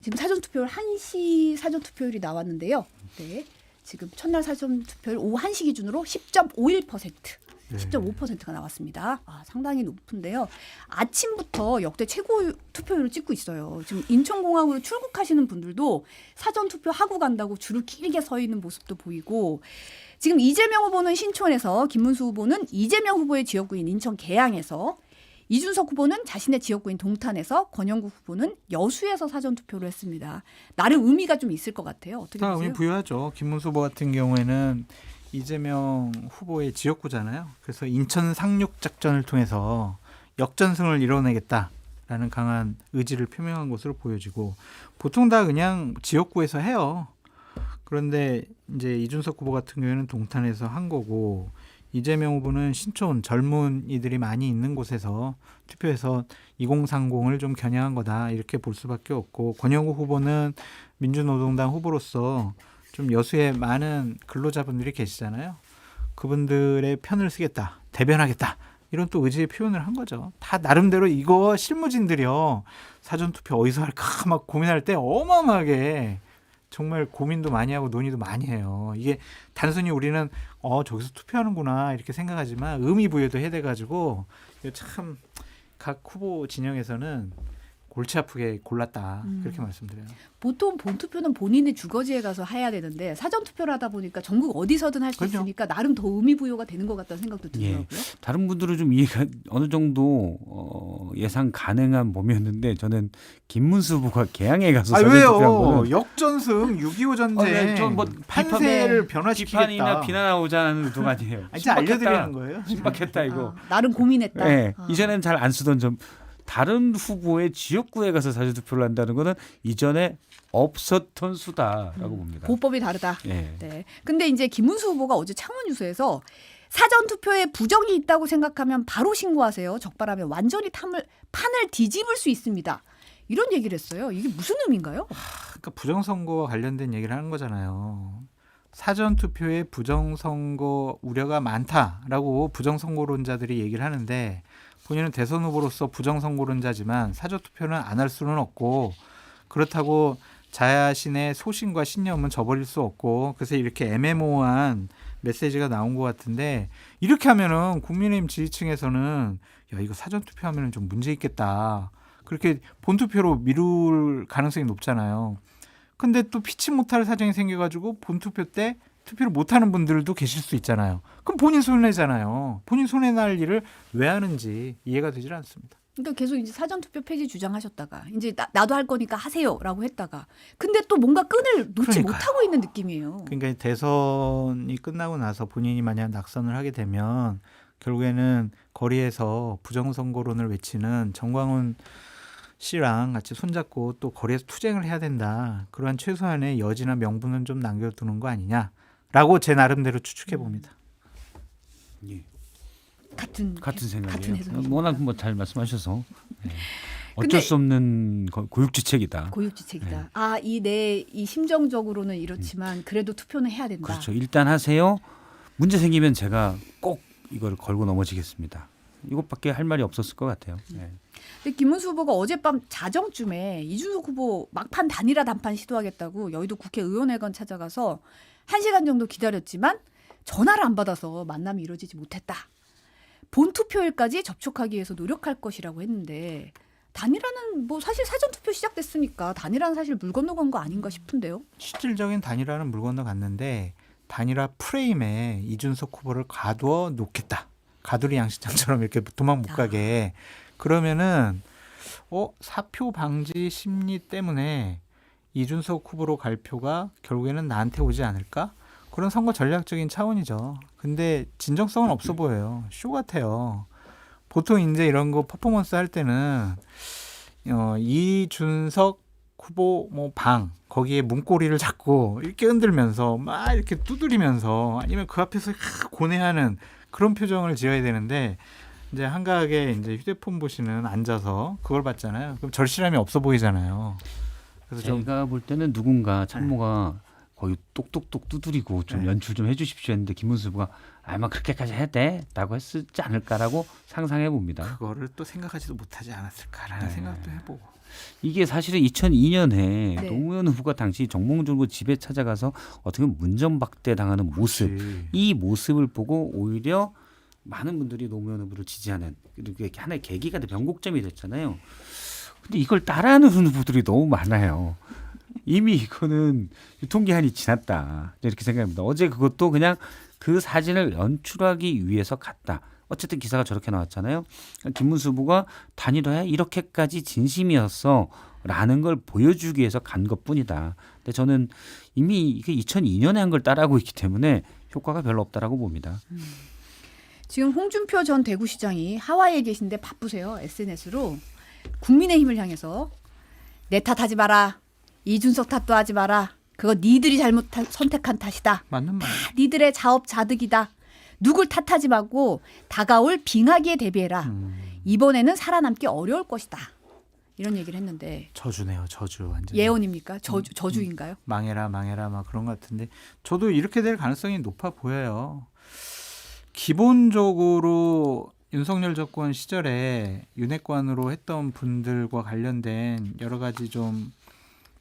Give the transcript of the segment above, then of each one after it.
지금 사전투표율 1시 사전투표율이 나왔는데요. 네. 지금 첫날 사전투표율 오후 1시 기준으로 10.51%. 10.5%가 나왔습니다. 상당히 높은데요. 아침부터 역대 최고 투표율을 찍고 있어요. 지금 인천공항으로 출국하시는 분들도 사전투표 하고 간다고 줄을 길게 서 있는 모습도 보이고 지금 이재명 후보는 신촌에서 김문수 후보는 이재명 후보의 지역구인 인천 계양에서 이준석 후보는 자신의 지역구인 동탄에서 권영국 후보는 여수에서 사전투표를 했습니다. 나름 의미가 좀 있을 것 같아요. 어떻게 보세요? 의미 부여하죠. 김문수 후보 같은 경우에는 이재명 후보의 지역구잖아요. 그래서 인천 상륙 작전을 통해서 역전승을 이뤄내겠다라는 강한 의지를 표명한 것으로 보여지고 보통 다 그냥 지역구에서 해요. 그런데 이제 이준석 후보 같은 경우에는 동탄에서 한 거고 이재명 후보는 신촌 젊은이들이 많이 있는 곳에서 투표해서 2030을 좀 겨냥한 거다 이렇게 볼 수밖에 없고 권영우 후보는 민주노동당 후보로서 좀 여수에 많은 근로자분들이 계시잖아요. 그분들의 편을 쓰겠다, 대변하겠다 이런 또 의지의 표현을 한 거죠. 다 나름대로 이거 실무진들이요. 사전투표 어디서 할까 막 고민할 때 어마어마하게 정말 고민도 많이 하고 논의도 많이 해요. 이게 단순히 우리는 저기서 투표하는구나 이렇게 생각하지만 의미 부여도 해야 돼가지고 참 각 후보 진영에서는 골치 아프게 골랐다 그렇게 말씀드려요. 보통 본투표는 본인의 주거지에 가서 해야 되는데 사전투표를 하다 보니까 전국 어디서든 할 수 그렇죠. 있으니까 나름 더 의미 부여가 되는 것 같다는 생각도 들더라고요. 다른 분들은 좀 이해가 어느 정도 예상 가능한 몸이었는데 저는 김문수 후보가 개항에 가서 사전투표한 왜요? 거는 역전승 6.25 전쟁 저뭐 판세를 변화시키겠다. 비판이나 비난하고자는 의도가 아니에요. 진짜 알려드리는 거예요. 신박했다 이거. 나름 고민했다. 네, 이전에는 잘 안 쓰던 점. 다른 후보의 지역구에 가서 사전투표를 한다는 것은 이전에 없었던 수다라고 봅니다. 보법이 다르다. 네. 네. 근데 이제 김문수 후보가 어제 창원유서에서 사전투표에 부정이 있다고 생각하면 바로 신고하세요. 적발하면 완전히 판을 뒤집을 수 있습니다. 이런 얘기를 했어요. 이게 무슨 의미인가요? 그러니까 부정선거와 관련된 얘기를 하는 거잖아요. 사전투표에 부정선거 우려가 많다라고 부정선거론자들이 얘기를 하는데 본인은 대선 후보로서 부정선거론자지만 사전투표는 안 할 수는 없고 그렇다고 자신의 소신과 신념은 저버릴 수 없고 그래서 이렇게 애매모호한 메시지가 나온 것 같은데 이렇게 하면은 국민의힘 지지층에서는 야 이거 사전투표하면은 좀 문제 있겠다 그렇게 본투표로 미룰 가능성이 높잖아요. 근데 또 피치 못할 사정이 생겨가지고 본투표 때 투표를 못하는 분들도 계실 수 있잖아요. 그럼 본인 손해잖아요. 본인 손해 날 일을 왜 하는지 이해가 되질 않습니다. 그러니까 계속 이제 사전투표 폐지 주장하셨다가 이제 나도 할 거니까 하세요라고 했다가 근데 또 뭔가 끈을 놓지 그러니까요. 못하고 있는 느낌이에요. 그러니까 대선이 끝나고 나서 본인이 만약 낙선을 하게 되면 결국에는 거리에서 부정선거론을 외치는 정광훈 씨랑 같이 손잡고 또 거리에서 투쟁을 해야 된다. 그러한 최소한의 여지나 명분은 좀 남겨두는 거 아니냐라고 제 나름대로 추측해 봅니다. 예. 같은 생각이에요. 해석입니다. 워낙 뭐 잘 말씀하셔서 네. 어쩔 근데 수 없는 고육지책이다. 고육지책이다. 네. 이 심정적으로는 이렇지만 그래도 투표는 해야 된다. 그렇죠. 일단 하세요. 문제 생기면 제가 꼭 이걸 걸고 넘어지겠습니다. 이것밖에 할 말이 없었을 것 같아요. 네. 근데 김문수 후보가 어젯밤 자정쯤에 이준석 후보 막판 단일화 담판 시도하겠다고 여의도 국회의원회관 찾아가서 1시간 정도 기다렸지만 전화를 안 받아서 만남이 이루어지지 못했다. 본투표일까지 접촉하기 위해서 노력할 것이라고 했는데 단일화는 뭐 사실 사전투표 시작됐으니까 단일화는 사실 물 건너간 거 아닌가 싶은데요. 실질적인 단일화는 물 건너갔는데 단일화 프레임에 이준석 후보를 가두어 놓겠다. 가두리 양식장처럼 이렇게 도망 못 가게. 그러면은 사표 방지 심리 때문에 이준석 후보로 갈 표가 결국에는 나한테 오지 않을까? 그런 선거 전략적인 차원이죠. 근데 진정성은 없어 보여요. 쇼 같아요. 보통 이제 이런 거 퍼포먼스 할 때는 이준석 후보 방 거기에 문고리를 잡고 이렇게 흔들면서 막 이렇게 두드리면서 아니면 그 앞에서 고뇌하는 그런 표정을 지어야 되는데 이제 한가하게 이제 휴대폰 보시는 앉아서 그걸 봤잖아요. 그럼 절실함이 없어 보이잖아요. 그래서 제가 볼 때는 누군가 참모가 거의 똑똑똑 두드리고 좀 네. 연출 좀 해주십시오 했는데 김문수 후보가 아마 그렇게까지 해야 돼?라고 했지 않을까라고 상상해 봅니다. 그거를 또 생각하지도 못하지 않았을까라는 네. 생각도 해보고. 이게 사실은 2002년에 네. 노무현 후보가 당시 정몽준 후보 집에 찾아가서 어떻게 보면 문전박대 당하는 모습, 그렇지. 이 모습을 보고 오히려 많은 분들이 노무현 후보를 지지하는 이렇게 하나의 계기가 돼 변곡점이 됐잖아요. 근데 이걸 따라하는 후보들이 너무 많아요. 이미 이거는 유통기한이 지났다 이렇게 생각합니다. 어제 그것도 그냥 그 사진을 연출하기 위해서 갔다. 어쨌든 기사가 저렇게 나왔잖아요. 김문수 후보가 단일화에 이렇게까지 진심이었어라는 걸 보여주기 위해서 간 것뿐이다. 근데 저는 이미 이게 2002년에 한 걸 따라하고 있기 때문에 효과가 별로 없다라고 봅니다. 지금 홍준표 전 대구시장이 하와이에 계신데 바쁘세요. SNS로 국민의힘을 향해서 내 탓하지 마라. 이준석 탓도 하지 마라. 그거 니들이 선택한 탓이다. 맞는 말. 니들의 자업자득이다. 누굴 탓하지 말고 다가올 빙하기에 대비해라. 이번에는 살아남기 어려울 것이다. 이런 얘기를 했는데 저주네요, 저주 완전. 예언입니까? 저주인가요? 망해라 막 그런 것 같은데 저도 이렇게 될 가능성이 높아 보여요. 기본적으로 윤석열 정권 시절에 윤핵관으로 했던 분들과 관련된 여러 가지 좀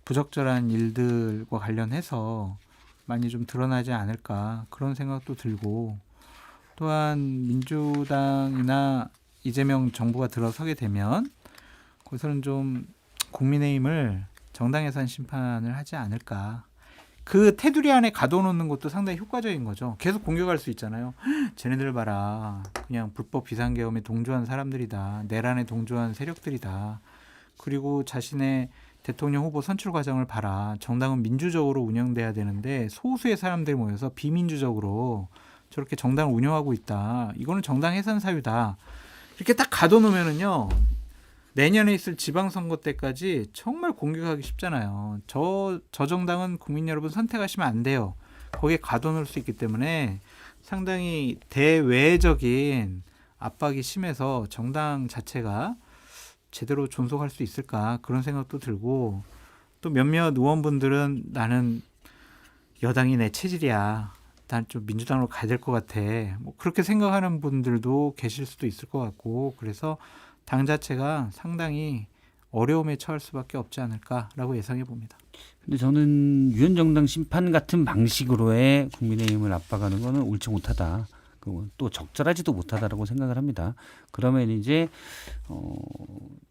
부적절한 일들과 관련해서 많이 좀 드러나지 않을까 그런 생각도 들고 또한 민주당이나 이재명 정부가 들어서게 되면 거기서는 좀 국민의힘을 정당 예산 심판을 하지 않을까. 그 테두리 안에 가둬놓는 것도 상당히 효과적인 거죠. 계속 공격할 수 있잖아요. 쟤네들 봐라. 그냥 불법 비상계엄에 동조한 사람들이다. 내란에 동조한 세력들이다. 그리고 자신의 대통령 후보 선출 과정을 봐라. 정당은 민주적으로 운영돼야 되는데 소수의 사람들이 모여서 비민주적으로 저렇게 정당을 운영하고 있다. 이거는 정당 해산 사유다. 이렇게 딱 가둬놓으면은요. 내년에 있을 지방선거 때까지 정말 공격하기 쉽잖아요. 저 정당은 국민 여러분 선택하시면 안 돼요. 거기에 가둬놓을 수 있기 때문에 상당히 대외적인 압박이 심해서 정당 자체가 제대로 존속할 수 있을까 그런 생각도 들고 또 몇몇 의원분들은 나는 여당이 내 체질이야. 난 좀 민주당으로 가야 될 것 같아. 뭐 그렇게 생각하는 분들도 계실 수도 있을 것 같고 그래서 당 자체가 상당히 어려움에 처할 수밖에 없지 않을까라고 예상해 봅니다. 근데 저는 유엔정당 심판 같은 방식으로의 국민의힘을 압박하는 거는 옳지 못하다. 또 적절하지도 못하다라고 생각을 합니다. 그러면 이제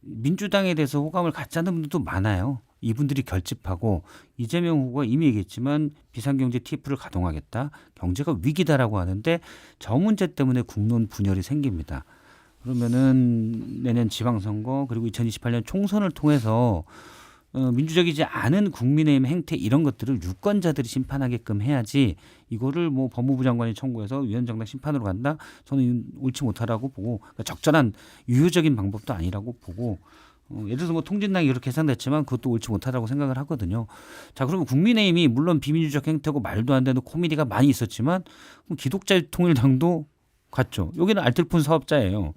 민주당에 대해서 호감을 갖지 않는 분들도 많아요. 이분들이 결집하고 이재명 후보가 이미 얘기했지만 비상경제 TF를 가동하겠다. 경제가 위기다라고 하는데 저 문제 때문에 국론 분열이 생깁니다. 그러면은 내년 지방선거 그리고 2028년 총선을 통해서 민주적이지 않은 국민의힘 행태 이런 것들을 유권자들이 심판하게끔 해야지 이거를 뭐 법무부 장관이 청구해서 위원장당 심판으로 간다? 저는 옳지 못하다고 보고 그러니까 적절한 유효적인 방법도 아니라고 보고 예를 들어서 뭐 통진당이 이렇게 계산됐지만 그것도 옳지 못하다고 생각을 하거든요. 자 그러면 국민의힘이 물론 비민주적 행태고 말도 안 되는 코미디가 많이 있었지만 기독자유통일당도 갔죠. 여기는 알뜰폰 사업자예요.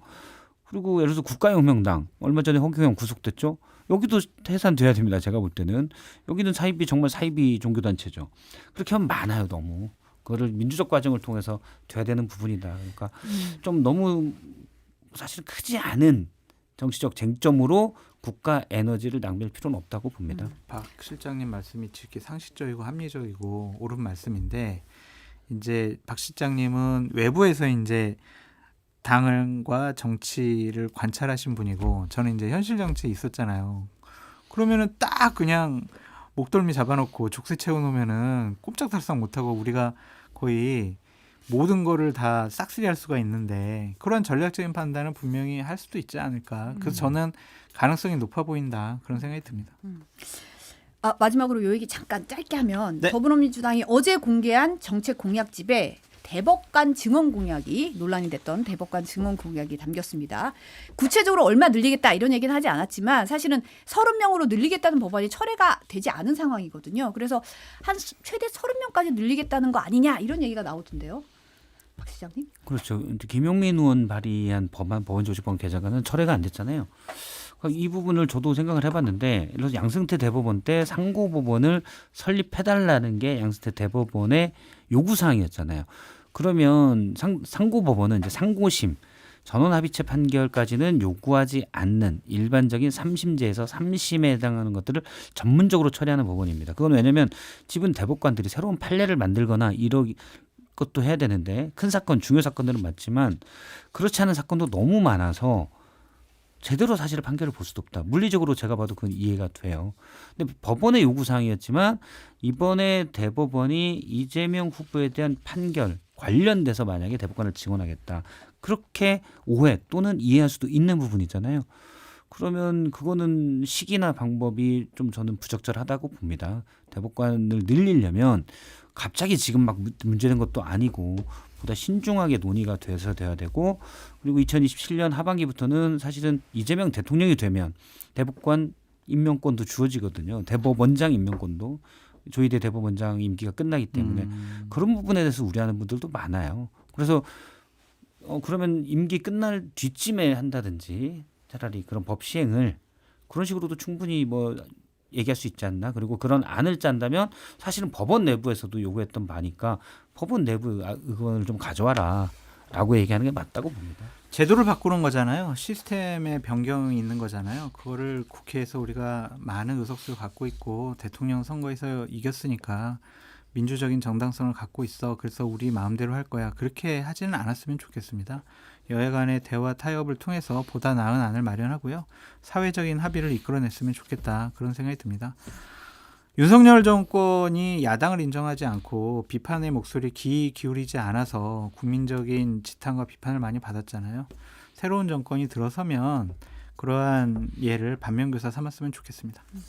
그리고 예를 들어서 국가혁명당 얼마 전에 홍경영 구속됐죠. 여기도 해산돼야 됩니다. 제가 볼 때는 여기는 사이비 정말 사이비 종교단체죠. 그렇게 하면 많아요. 너무 그거를 민주적 과정을 통해서 돼야 되는 부분이다. 그러니까 좀 너무 사실 크지 않은 정치적 쟁점으로 국가 에너지를 낭비할 필요는 없다고 봅니다. 박 실장님 말씀이 이렇게 상식적이고 합리적이고 옳은 말씀인데 이제 박 실장님은 외부에서 이제 당과 정치를 관찰하신 분이고 저는 이제 현실 정치에 있었잖아요. 그러면은 딱 그냥 목덜미 잡아놓고 족쇄 채워놓으면은 꼼짝달싹 못하고 우리가 거의 모든 거를 다 싹쓸이할 수가 있는데 그런 전략적인 판단은 분명히 할 수도 있지 않을까. 그래서 저는 가능성이 높아 보인다 그런 생각이 듭니다. 마지막으로 요 얘기 잠깐 짧게 하면 네. 더불어민주당이 어제 공개한 정책 공약집에 대법관 증언 공약이 논란이 됐던 대법관 증언 공약이 담겼습니다. 구체적으로 얼마 늘리겠다 이런 얘기는 하지 않았지만 사실은 30명으로 늘리겠다는 법안이 철회가 되지 않은 상황이거든요. 그래서 한 최대 30명까지 늘리겠다는 거 아니냐 이런 얘기가 나오던데요. 박 시장님? 그렇죠. 김용민 의원 발의한 법안 법원조직법 개정안은 철회가 안 됐잖아요. 이 부분을 저도 생각을 해봤는데, 예를 들어서 양승태 대법원 때 상고법원을 설립해달라는 게 양승태 대법원의 요구사항이었잖아요. 그러면 상고법원은 이제 상고심, 전원합의체 판결까지는 요구하지 않는 일반적인 3심제에서 3심에 해당하는 것들을 전문적으로 처리하는 법원입니다. 그건 왜냐하면 지분 대법관들이 새로운 판례를 만들거나 이런 것도 해야 되는데, 큰 사건, 중요 사건들은 맞지만 그렇지 않은 사건도 너무 많아서 제대로 사실을 판결을 볼 수도 없다. 물리적으로 제가 봐도 그건 이해가 돼요. 근데 법원의 요구사항이었지만 이번에 대법원이 이재명 후보에 대한 판결 관련돼서 만약에 대법관을 증언하겠다, 그렇게 오해 또는 이해할 수도 있는 부분이잖아요. 그러면 그거는 시기나 방법이 좀 저는 부적절하다고 봅니다. 대법관을 늘리려면 갑자기 지금 막 문제된 것도 아니고 보다 신중하게 논의가 돼서 돼야 되고, 그리고 2027년 하반기부터는 사실은 이재명 대통령이 되면 대법관 임명권도 주어지거든요. 대법원장 임명권도. 조희대 대법원장 임기가 끝나기 때문에 그런 부분에 대해서 우려하는 분들도 많아요. 그래서 그러면 임기 끝날 뒤쯤에 한다든지 차라리 그런 법 시행을 그런 식으로도 충분히 뭐 얘기할 수 있지 않나. 그리고 그런 안을 짠다면 사실은 법원 내부에서도 요구했던 바니까 법원 내부 의견을 좀 가져와라 라고 얘기하는 게 맞다고 봅니다. 제도를 바꾸는 거잖아요. 시스템의 변경이 있는 거잖아요. 그거를 국회에서 우리가 많은 의석수를 갖고 있고 대통령 선거에서 이겼으니까 민주적인 정당성을 갖고 있어. 그래서 우리 마음대로 할 거야. 그렇게 하지는 않았으면 좋겠습니다. 여야 간의 대화 타협을 통해서 보다 나은 안을 마련하고요. 사회적인 합의를 이끌어냈으면 좋겠다. 그런 생각이 듭니다. 윤석열 정권이 야당을 인정하지 않고 비판의 목소리에 귀 기울이지 않아서 국민적인 지탄과 비판을 많이 받았잖아요. 새로운 정권이 들어서면 그러한 예를 반면교사 삼았으면 좋겠습니다.